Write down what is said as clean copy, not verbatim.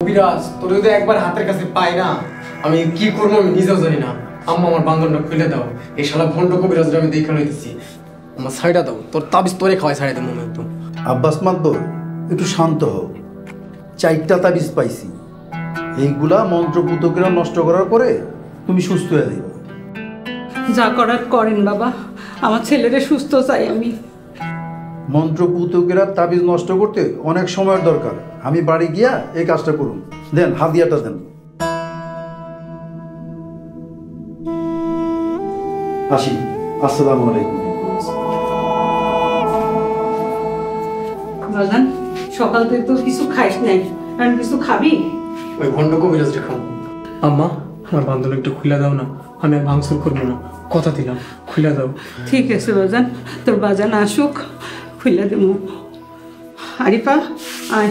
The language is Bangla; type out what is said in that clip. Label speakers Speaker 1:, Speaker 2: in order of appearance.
Speaker 1: কবিরাজ তোর যদি একবার হাতের কাছে পাই না আমি কি করবো আমি নিজেও জানি না। আম্মা আমার বান্ধবটা খুলে দাও, এই শালা ভণ্ড কবিরাজটা আমি দেখে লইতেছি। আমার ছাইড়া দাও, তোর তাবিজ তোরে খাওয়াই ছাড়াই দেবো একদম।
Speaker 2: আব্বাস মাতবর একটু শান্ত হও। 4টা তাবিজ পাইছি, এইগুলা মন্ত্রপুতকেরা নষ্ট করার পরে তুমি সুস্থ হয়ে যাবে।
Speaker 3: যা করার করেন বাবা, আমার ছেলেরে সুস্থ চাই আমি।
Speaker 2: মন্ত্রপুতকেরা তাবিজ নষ্ট করতে অনেক সময়ের দরকার। আমি বাড়ি গিয়া এই কাজটা করুন। দেন হাদিয়াটা দেন। আসি, আসসালামু আলাইকুম।
Speaker 3: বাজান সকাল থেকে তো কিছু খাইস নাই, আর কিছু খাবি?
Speaker 1: ওই ভণ্ড কবিরাজটা খাবো। আম্মা আমার বান্ধব একটু খুলে দাও না, আমি আর ভাঙচুর করবো না, কথা দিলাম, খুলে দাও।
Speaker 3: ঠিক আছে বাজান, তোর বাজান আসুক খুলে দেবো। আরিফা আয়।